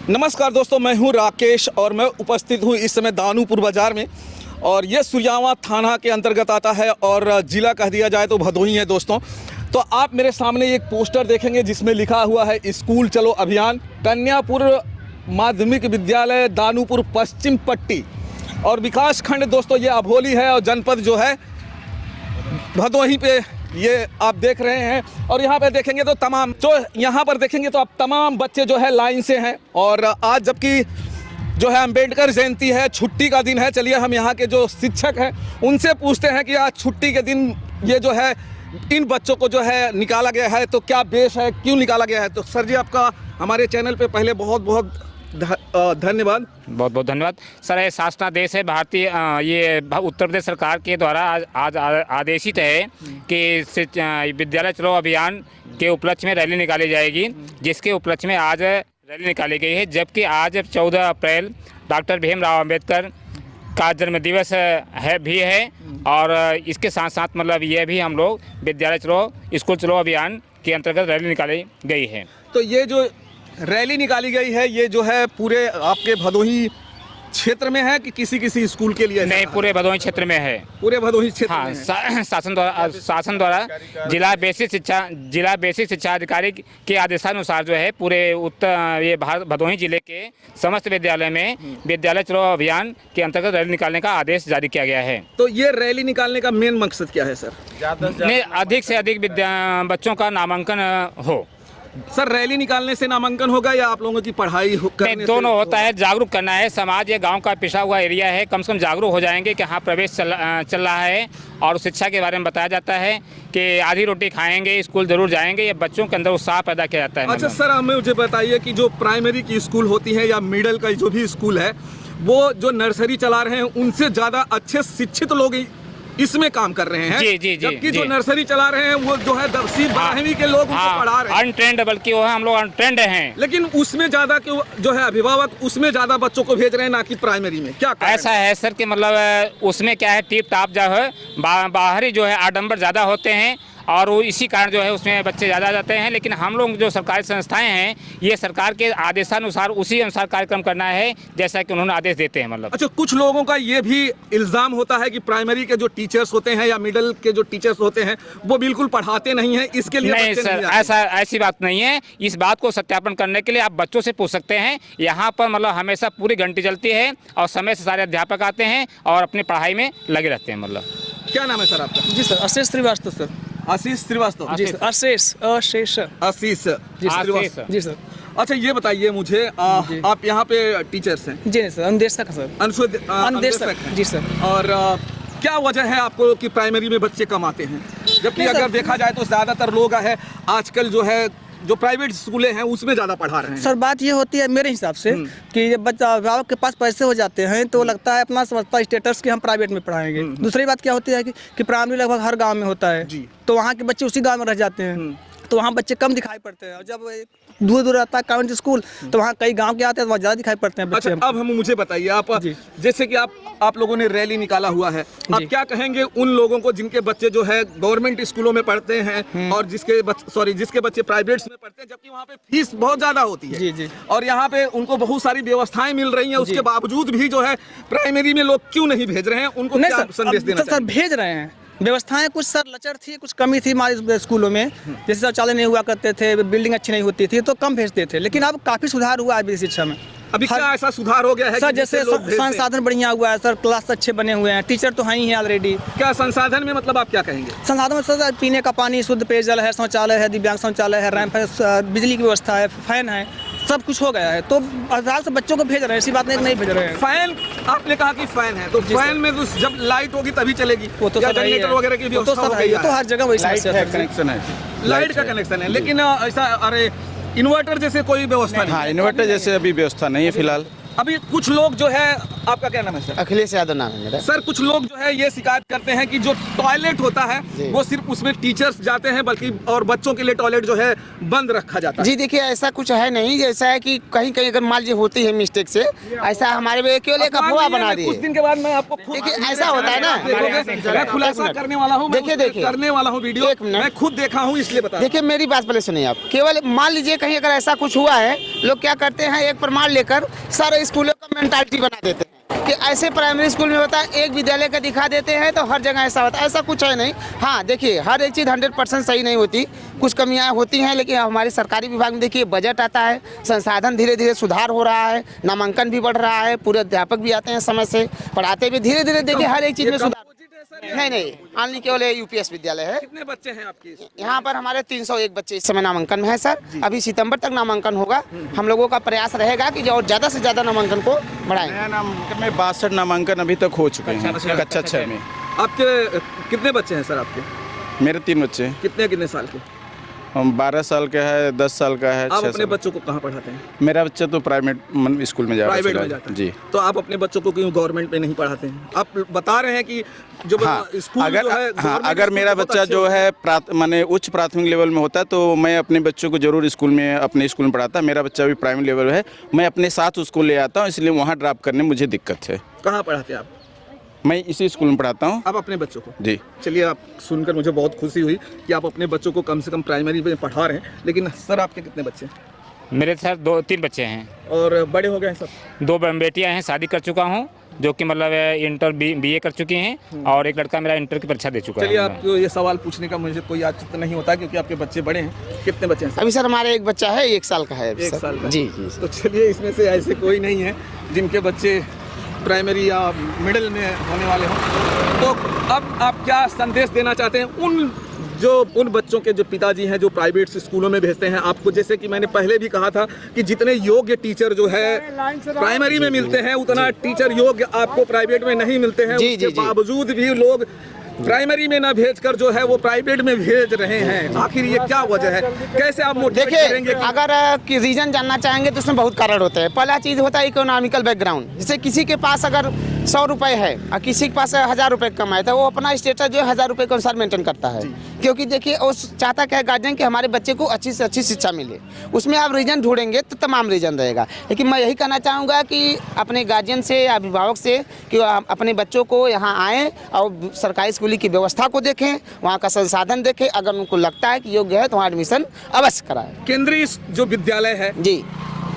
नमस्कार दोस्तों, मैं हूं राकेश और मैं उपस्थित हूं इस समय दानूपुर बाज़ार में। और ये सुरजावां थाना के अंतर्गत आता है और ज़िला कह दिया जाए तो भदोही है दोस्तों। तो आप मेरे सामने एक पोस्टर देखेंगे जिसमें लिखा हुआ है स्कूल चलो अभियान, कन्यापुर माध्यमिक विद्यालय दानूपुर पश्चिम पट्टी। और विकास खंड दोस्तों ये अभोली है और जनपद जो है भदोही पे ये आप देख रहे हैं। और यहाँ पे देखेंगे तो आप तमाम बच्चे जो है लाइन से हैं। और आज जबकि जो है अम्बेडकर जयंती है, छुट्टी का दिन है, चलिए हम यहाँ के जो शिक्षक हैं उनसे पूछते हैं कि आज छुट्टी के दिन ये जो है इन बच्चों को जो है निकाला गया है तो क्या बेस है, क्यों निकाला गया है। तो सर जी आपका हमारे चैनल पे पहले बहुत बहुत धन्यवाद। बहुत बहुत धन्यवाद सर। ये शासनादेश है भारतीय ये उत्तर प्रदेश सरकार के द्वारा आज आदेशित है कि विद्यालय चलो अभियान के उपलक्ष्य में रैली निकाली जाएगी, जिसके उपलक्ष्य में आज रैली निकाली गई है। जबकि आज 14 अप्रैल डॉक्टर भीमराव अंबेडकर का जन्मदिवस है और इसके साथ साथ मतलब ये भी हम लोग विद्यालय चलो स्कूल चलो अभियान के अंतर्गत रैली निकाली गई है। तो ये जो रैली निकाली गई है ये जो है पूरे आपके भदोही क्षेत्र में है कि किसी स्कूल के लिए? नहीं, पूरे भदोही क्षेत्र में है। पूरे भदोही क्षेत्र हाँ, में है। शासन द्वारा जिला बेसिक शिक्षा अधिकारी के आदेशानुसार जो है पूरे ये भदोही जिले के समस्त विद्यालय में विद्यालय चलो अभियान के अंतर्गत रैली निकालने का आदेश जारी किया गया है। तो ये रैली निकालने का मेन मकसद क्या है सर? अधिक से अधिक बच्चों का नामांकन हो। सर रैली निकालने से नामांकन होगा या आप लोगों की पढ़ाई करने दोनों होता है। जागरूक करना है समाज, ये गांव का पिछड़ा हुआ एरिया है, कम से कम जागरूक हो जाएंगे कि हाँ प्रवेश चल रहा है और शिक्षा के बारे में बताया जाता है कि आधी रोटी खाएंगे, स्कूल जरूर जाएंगे, ये बच्चों के अंदर उत्साह पैदा किया जाता है। अच्छा सर, हमें मुझे बताइए कि जो प्राइमरी की स्कूल होती है या मिडिल का जो भी स्कूल है, वो जो नर्सरी चला रहे हैं उनसे ज़्यादा अच्छे शिक्षित लोग इसमें काम कर रहे हैं। जी, जबकि जो नर्सरी चला रहे हैं वो जो है 10वीं 12वीं के लोग उनको पढ़ा रहे हैं। अनट्रेंड, बल्कि वो हम लोग अनट्रेंड हैं। लेकिन उसमें ज्यादा जो है अभिभावक उसमें ज्यादा बच्चों को भेज रहे हैं, ना कि प्राइमरी में। क्या ऐसा है सर कि मतलब उसमें क्या है, टिप टाप जो है बाहरी जो है आडंबर ज़्यादा होते हैं और वो इसी कारण जो है उसमें बच्चे ज़्यादा जाते हैं। लेकिन हम लोग जो सरकारी संस्थाएं हैं ये सरकार के आदेशानुसार उसी अनुसार कार्यक्रम करना है जैसा कि उन्होंने आदेश देते हैं। मतलब अच्छा, कुछ लोगों का ये भी इल्ज़ाम होता है कि प्राइमरी के जो टीचर्स होते हैं या मिडिल के जो टीचर्स होते हैं वो बिल्कुल पढ़ाते नहीं हैं, इसके लिए नहीं सर, ऐसी बात नहीं है। इस बात को सत्यापन करने के लिए आप बच्चों से पूछ सकते हैं। यहाँ पर मतलब हमेशा पूरी घंटी चलती है और समय से सारे अध्यापक आते हैं और अपनी पढ़ाई में लगे रहते हैं। मतलब क्या नाम है सर आपका? जी सर, आशीष श्रीवास्तव सर। आशीष श्रीवास्तव? जी सर, आशीष आशीष श्रीवास्तव। जी सर। अच्छा ये बताइए मुझे, आप यहाँ पे टीचर्स हैं? जी नहीं सर, अनुदेशक सर। अनुदेशक हैं। जी सर। और क्या वजह है आपको कि प्राइमरी में बच्चे कम आते हैं, जबकि अगर देखा जाए तो ज़्यादातर लोग है आजकल जो है जो प्राइवेट स्कूलें हैं उसमें ज़्यादा पढ़ा रहे हैं? सर बात ये होती है मेरे हिसाब से कि जब बच्चा अभिभावक के पास पैसे हो जाते हैं तो लगता है अपना समझता है स्टेटस कि हम प्राइवेट में पढ़ाएंगे। दूसरी बात क्या होती है कि प्राइमरी लगभग हर गांव में होता है, तो वहाँ के बच्चे उसी गांव में रह जाते हैं, तो वहाँ बच्चे कम दिखाई पड़ते हैं। और जब दूर दूर रहता है कॉन्वेंट स्कूल तो वहाँ कई गांव के आते हैं तो वहाँ ज़्यादा दिखाई पड़ते हैं बच्चे। अच्छा, अब मुझे बताइए आप, जैसे कि आप लोगों ने रैली निकाला हुआ है, आप क्या कहेंगे उन लोगों को जिनके बच्चे जो है गवर्नमेंट स्कूलों में पढ़ते हैं और जिसके बच्चे प्राइवेट में पढ़ते हैं, जबकि वहाँ पे फीस बहुत ज्यादा होती है? जी। और यहाँ पे उनको बहुत सारी व्यवस्थाएं मिल रही हैं, उसके बावजूद भी जो है प्राइमरी में लोग क्यों नहीं भेज रहे हैं? उनको क्या संदेश देना चाहिए? सर भेज रहे हैं, व्यवस्थाएं कुछ सर लचर थी, कुछ कमी थी हमारे स्कूलों में, जैसे शौचालय नहीं हुआ करते थे, बिल्डिंग अच्छी नहीं होती थी तो कम भेजते थे। लेकिन अब काफ़ी सुधार हुआ है शिक्षा में। अभी क्या ऐसा सुधार हो गया है सर? जैसे संसाधन बढ़िया हुआ है सर, क्लास अच्छे बने हुए हैं, टीचर तो हैं ही हैं ऑलरेडी। क्या संसाधन में मतलब आप क्या कहेंगे? संसाधन में सर पीने का पानी, शुद्ध पेयजल है, शौचालय है, दिव्यांग शौचालय है, रैंप है, बिजली की व्यवस्था है, फैन है, सब कुछ हो गया है। तो अभिभावक से बच्चों को भेज रहे हैं, ऐसी बात नहीं भेज रहे हैं। फैन आपने कहा कि फैन है, तो फैन में तो जब लाइट होगी तभी चलेगी, वो तो जनरेटर वगैरह की व्यवस्था हो गई है, तो हर जगह वही कनेक्शन है, लाइट का कनेक्शन है। लेकिन ऐसा अरे इन्वर्टर जैसे कोई व्यवस्था नहीं? हाँ, इन्वर्टर जैसे अभी व्यवस्था नहीं है फिलहाल। अभी कुछ लोग जो है आपका क्या नाम है सर? अखिलेश यादव नाम है मेरा। सर कुछ लोग जो है ये शिकायत करते हैं कि जो टॉयलेट होता है वो सिर्फ उसमें टीचर्स जाते हैं, बल्कि और बच्चों के लिए टॉयलेट जो है बंद रखा जाता है। जी देखिए, ऐसा कुछ है नहीं। जैसा है कि कहीं कहीं अगर मान लीजिए होती है मिस्टेक से, ऐसा हमारे में केवल एक अफवाह बना दी कुछ है। दिन के बाद मैं आपको देखिए ऐसा होता है ना, मैं खुलासा करने वाला हूँ, देखिए करने वाला हूँ वीडियो, एक मिनट। मैं खुद देखा हूँ इसलिए बता। देखिए मेरी बात पहले सुनिए आप। केवल मान लीजिए कहीं अगर ऐसा कुछ हुआ है, लोग क्या करते हैं, एक प्रमाण लेकर सारे स्कूलों का मेंटालिटी बना देते हैं कि ऐसे प्राइमरी स्कूल में होता है, एक विद्यालय का दिखा देते हैं तो हर जगह ऐसा होता है। ऐसा कुछ है नहीं। हाँ देखिए, हर एक चीज़ 100% सही नहीं होती, कुछ कमियां होती हैं, लेकिन हमारे सरकारी विभाग में देखिए बजट आता है, संसाधन धीरे धीरे सुधार हो रहा है, नामांकन भी बढ़ रहा है, पूरे अध्यापक भी आते हैं समय से, पढ़ाते भी धीरे धीरे। देखिए हर एक चीज़ में सुधार। नहीं, ऑनली केवल यूपीएस विद्यालय है। कितने बच्चे हैं आपके? यहाँ पर हमारे 301 बच्चे इस समय नामांकन में है सर। अभी सितंबर तक नामांकन होगा। हम लोगों का प्रयास रहेगा कि जो ज़्यादा से ज़्यादा नामांकन को बढ़ाएं। नया नामांकन में 62 नामांकन अभी तक हो चुके हैं कक्षा 6 में। आपके कितने बच्चे हैं सर आपके? मेरे 3 बच्चे हैं। कितने साल के? हम 12 साल का है, 10 साल का है, आप 6 अपने साल। बच्चों को कहाँ पढ़ाते हैं? मेरा बच्चा तो प्राइवेट स्कूल में जा रहा है। प्राइवेट में जाता है जी। तो आप अपने बच्चों को क्यों गवर्नमेंट में नहीं पढ़ाते हैं? आप बता रहे हैं कि जो हाँ, स्कूल अगर जो है, हाँ, गवर्नमेंट अगर स्कूल मेरा बहुत बच्चा अच्छे जो होते हैं। है माने उच्च प्राथमिक लेवल में होता है तो मैं अपने बच्चों को जरूर स्कूल में, अपने स्कूल में पढ़ाता। मेरा बच्चा भी प्राइमरी लेवल है, मैं अपने साथ उसको ले आता हूँ, इसलिए वहाँ ड्रॉप करने में मुझे दिक्कत है। कहाँ पढ़ाते हैं आप? मैं इसी स्कूल में पढ़ाता हूँ। आप अपने बच्चों को? जी। चलिए, आप सुनकर मुझे बहुत खुशी हुई कि आप अपने बच्चों को कम से कम प्राइमरी में पढ़ा रहे हैं। लेकिन सर आपके कितने बच्चे हैं? मेरे सर 2-3 बच्चे हैं और बड़े हो गए हैं सब? 2 बेटियां हैं, शादी कर चुका हूं, जो कि मतलब इंटर बीए कर चुकी हैं, और एक लड़का मेरा इंटर की परीक्षा दे चुका है। चलिए, आपको ये सवाल पूछने का मुझे कोई औचित्य नहीं होता क्योंकि आपके बच्चे बड़े हैं। कितने बच्चे हैं सर? अभी सर हमारे एक बच्चा है, 1 साल का है अभी 1 सर। साल का? जी जी। तो चलिए, इसमें से ऐसे कोई नहीं है जिनके बच्चे प्राइमरी या मिडिल में होने वाले हों। तो अब आप क्या संदेश देना चाहते हैं उन बच्चों के जो पिताजी हैं जो प्राइवेट स्कूलों में भेजते हैं आपको? जैसे कि मैंने पहले भी कहा था कि जितने योग्य टीचर जो है प्राइमरी में मिलते हैं, उतना टीचर योग्य आपको प्राइवेट में नहीं मिलते हैं। उसके बावजूद भी लोग प्राइमरी में ना भेजकर जो है वो प्राइवेट में भेज रहे हैं। आखिर ये क्या वजह है? कैसे आप मोटिवेट करेंगे? देखिए, अगर कि रीजन जानना चाहेंगे तो उसमें बहुत कारण होते हैं। पहला चीज़ होता है इकोनॉमिकल बैकग्राउंड। जैसे किसी के पास अगर 100 रुपये है और किसी के पास 1000 रुपये कमाए, तो वो अपना स्टेटस जो है 1000 रुपये के अनुसार मेंटेन करता है। क्योंकि देखिए वो चाहता क्या है गार्जियन कि हमारे बच्चे को अच्छी से अच्छी शिक्षा मिले। उसमें आप रीजन ढूंढेंगे तो तमाम रीजन रहेगा। लेकिन मैं यही कहना चाहूँगा कि अपने गार्जियन से, अभिभावक से, कि अपने बच्चों को यहाँ आएँ और सरकारी स्कूल की व्यवस्था को देखें, वहाँ का संसाधन देखें। अगर उनको लगता है कि योग्य है तो वहाँ एडमिशन अवश्य कराएं। केंद्रीय जो विद्यालय है जी,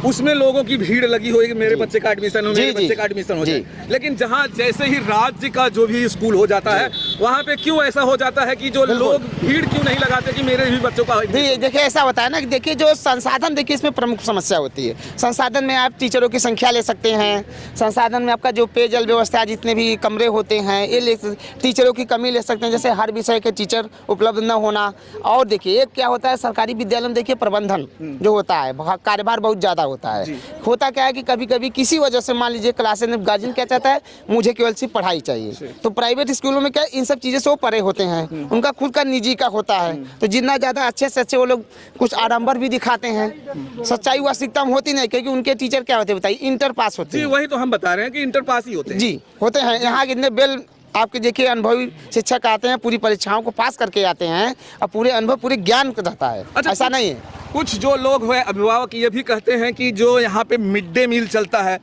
उसमें लोगों की भीड़ लगी होगी, मेरे बच्चे का एडमिशन हो, मेरे जी, बच्चे का एडमिशन हो जी। जाए। लेकिन जहाँ जैसे ही राज्य का जो भी स्कूल हो जाता है, वहाँ पे क्यों ऐसा हो जाता है कि जो लोग भीड़ क्यों नहीं लगाते कि मेरे भी बच्चों का? देखिए ऐसा होता है ना कि देखिए जो संसाधन, देखिए इसमें प्रमुख समस्या होती है। संसाधन में आप टीचरों की संख्या ले सकते हैं, संसाधन में आपका जो पेयजल व्यवस्था, जितने भी कमरे होते हैं, ये टीचरों की कमी ले सकते हैं, जैसे हर विषय के टीचर उपलब्ध न होना। और देखिए एक क्या होता है सरकारी विद्यालय में, देखिए प्रबंधन जो होता है, कार्यभार बहुत ज़्यादा होता है। होता क्या है कि कभी कभी किसी वजह से मान लीजिए क्लासेस में गार्जियन क्या चाहता है, मुझे केवल सिर्फ पढ़ाई चाहिए। तो प्राइवेट स्कूलों में क्या इन सब चीज़ों से वो परे होते हैं, उनका खुद का निजी का होता है। तो जितना ज़्यादा अच्छे से अच्छे वो लोग कुछ आडंबर भी दिखाते हैं, सच्चाई वास्तविकता में होती नहीं, क्योंकि उनके टीचर क्या होते हैं बताइए, इंटर पास होते जी, हैं। वही तो हम बता रहे हैं कि इंटर पास ही होते हैं। जी होते हैं। यहाँ कितने बेल आपके देखिए अनुभवी शिक्षक आते हैं, पूरी परीक्षाओं को पास करके आते हैं और पूरे अनुभव, पूरे ज्ञान रहता है। अच्छा, ऐसा नहीं है। कुछ जो लोग हुए अभिभावक ये भी कहते हैं कि जो यहाँ पे मिड डे मील चलता है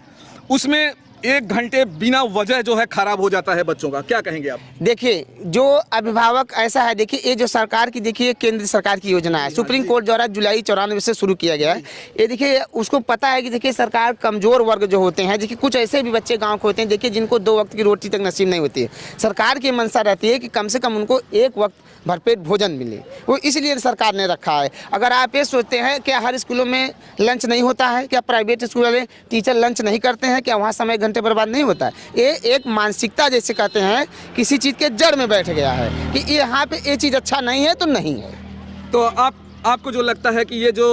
उसमें 1 घंटे बिना वजह जो है खराब हो जाता है बच्चों का। क्या कहेंगे आप? देखिए जो अभिभावक ऐसा है, देखिए ये जो सरकार की, देखिए केंद्र सरकार की योजना है, सुप्रीम कोर्ट द्वारा जुलाई 94 से शुरू किया गया है। ये देखिए उसको पता है कि देखिए सरकार कमजोर वर्ग जो होते हैं, देखिए कुछ ऐसे भी बच्चे गांव के होते हैं, देखिए जिनको 2 वक्त की रोटी तक नसीब नहीं होती है। सरकार की मंशा रहती है कि कम से कम उनको 1 वक्त भरपेट भोजन मिले, वो इसलिए सरकार ने रखा है। अगर आप ये सोचते हैं क्या हर स्कूलों में लंच नहीं होता है, क्या प्राइवेट स्कूल वाले टीचर लंच नहीं करते हैं, क्या वहाँ समय घंटे बर्बाद नहीं होता है? ये एक मानसिकता जैसे कहते हैं किसी चीज़ के जड़ में बैठ गया है कि यहाँ पे ये चीज़ अच्छा नहीं है तो नहीं है। तो आपको जो लगता है कि ये जो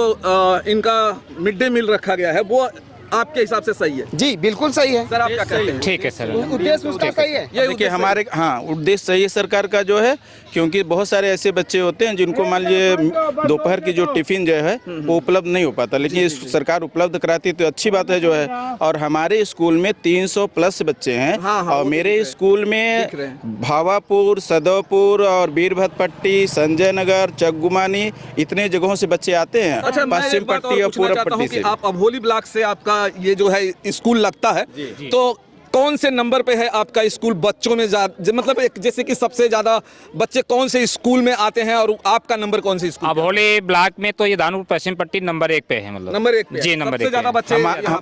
इनका मिड डे मील रखा गया है वो आपके हिसाब से सही है? जी बिल्कुल सही है। सर आप क्या कहते हैं? ठीक है सर। उद्देश्य उसका सही है। ये देखिए हमारे उद्देश्य सही है सरकार का जो है, क्योंकि बहुत सारे ऐसे बच्चे होते हैं जिनको मान लीजिए दोपहर की जो टिफिन जो है वो उपलब्ध नहीं हो पाता, लेकिन सरकार उपलब्ध कराती तो अच्छी बात है जो है। और हमारे स्कूल में 300 प्लस बच्चे हैं। और मेरे स्कूल में भावापुर, सदोपुर और बीरभद्रपट्टी, संजय नगर, चकगुमानी इतने जगहों से बच्चे आते हैं। अच्छा, मैं पश्चिम एक बात पट्टी और और पूछना पूर्व चाहता हूं पट्टी कि से। आप अभोली ब्लॉक से आपका ये जो है स्कूल लगता है, तो कौन से नंबर पे है आपका स्कूल बच्चों में मतलब एक जैसे कि सबसे ज्यादा बच्चे कौन से स्कूल में आते हैं और आपका नंबर कौन से स्कूल? अभोली ब्लॉक में तो ये दानपुर पश्चिम पट्टी नंबर 1 पे है, मतलब नंबर 1 पे जी, नंबर सबसे 1 ज्यादा बच्चे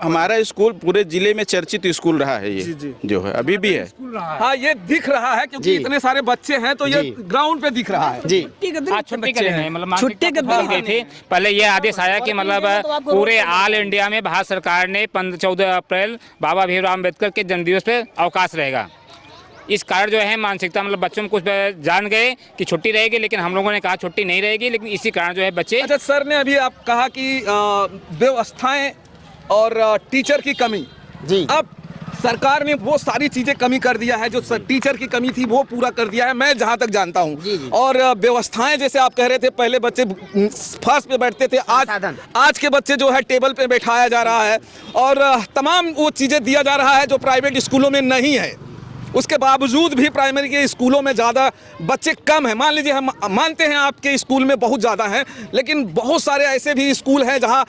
हमारा स्कूल पूरे जिले में चर्चित स्कूल रहा है ये, जो है अभी भी है। हाँ, ये दिख रहा है क्योंकि इतने सारे बच्चे हैं तो ये ग्राउंड पे दिख रहा है। जी छुट्टी के दिन है, मतलब छुट्टी के दिन गई थी। पहले ये आदेश आया कि मतलब पूरे ऑल इंडिया में भारत सरकार ने 14 अप्रैल बाबा भीमराव अम्बेडकर के जन्मदिवस पे अवकाश रहेगा। इस कारण जो है मानसिकता मतलब बच्चों में कुछ जान गए कि छुट्टी रहेगी, लेकिन हम लोगों ने कहा छुट्टी नहीं रहेगी, लेकिन इसी कारण जो है बच्चे। अच्छा सर ने अभी आप कहा कि व्यवस्थाएं और टीचर की कमी, जी अब सरकार ने वो सारी चीजें कमी कर दिया है, जो टीचर की कमी थी वो पूरा कर दिया है, मैं जहां तक जानता हूं। और व्यवस्थाएं जैसे आप कह रहे थे, पहले बच्चे फर्श पे बैठते थे, आज के बच्चे जो है टेबल पे बैठाया जा रहा है और तमाम वो चीजें दिया जा रहा है जो प्राइवेट स्कूलों में नहीं है। उसके बावजूद भी प्राइमरी के स्कूलों में ज़्यादा बच्चे कम हैं। मान लीजिए हम मानते हैं आपके स्कूल में बहुत ज़्यादा हैं, लेकिन बहुत सारे ऐसे भी स्कूल हैं जहां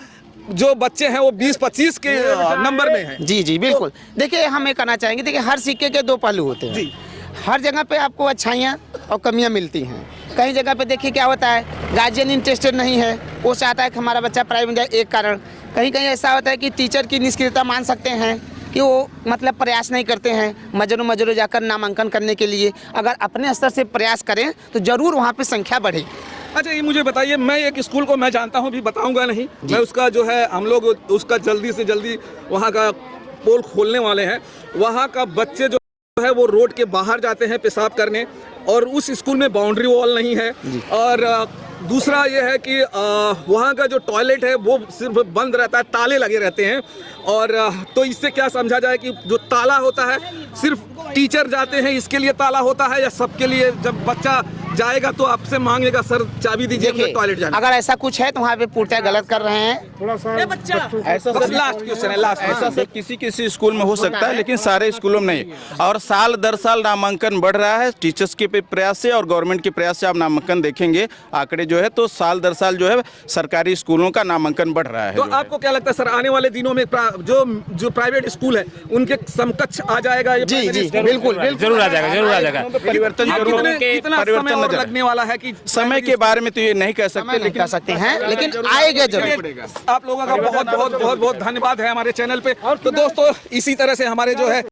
जो बच्चे हैं वो 20-25 के नंबर में हैं। जी जी बिल्कुल। देखिए हम ये कहना चाहेंगे, देखिए हर सिक्के के दो पहलू होते हैं। हर जगह पे आपको अच्छाइयाँ और कमियाँ मिलती हैं। कई जगह पे देखिए क्या होता है, गार्जियन इंटरेस्टेड नहीं है, वो चाहता है कि हमारा बच्चा प्राइवेट जाए, एक कारण। कहीं कहीं ऐसा होता है कि टीचर की निष्क्रियता मान सकते हैं कि वो मतलब प्रयास नहीं करते हैं मजरू जाकर नामांकन करने के लिए। अगर अपने स्तर से प्रयास करें तो ज़रूर वहाँ पे संख्या बढ़ेगी। अच्छा, ये मुझे बताइए, मैं एक स्कूल को मैं जानता हूँ, भी बताऊंगा नहीं, मैं उसका जो है हम लोग उसका जल्दी से जल्दी वहाँ का पोल खोलने वाले हैं। वहाँ का बच्चे जो है वो रोड के बाहर जाते हैं पेशाब करने, और उस स्कूल में बाउंड्री वॉल नहीं है। और दूसरा ये है कि वहाँ का जो टॉयलेट है वो सिर्फ बंद रहता है, ताले लगे रहते हैं। और तो इससे क्या समझा जाए कि जो ताला होता है सिर्फ टीचर जाते हैं इसके लिए ताला होता है, या सबके लिए जब बच्चा जाएगा तो आपसे मांगेगा सर चाबी दीजिए मुझे टॉयलेट जाना? अगर ऐसा कुछ है तो वहाँ पे पूर्णतः गलत कर रहे हैं। ऐसा बस लास्ट क्वेश्चन है, लास्ट ऐसा सब किसी स्कूल में हो सकता है, लेकिन सारे स्कूलों में नहीं। और साल दर साल नामांकन बढ़ रहा है, टीचर्स के प्रयास से और गवर्नमेंट के प्रयास से आप नामांकन देखेंगे आंकड़े जो है, तो साल दर साल जो है सरकारी स्कूलों का नामांकन बढ़ रहा है। तो आपको क्या लगता है सर, आने वाले दिनों में जो प्राइवेट स्कूल है उनके समकक्ष आ जाएगा ये? जी जी बिल्कुल जरूर आ जाएगा, जरूर आ जाएगा। परिवर्तन जरूर कितना समय और लगने वाला है कि समय के बारे में तो ये नहीं कह सकते, लेकिन कह सकते हैं, लेकिन आएगा जरूर। आप लोगों का बहुत बहुत बहुत बहुत धन्यवाद है हमारे चैनल पे। तो दोस्तों इसी तरह से हमारे जो है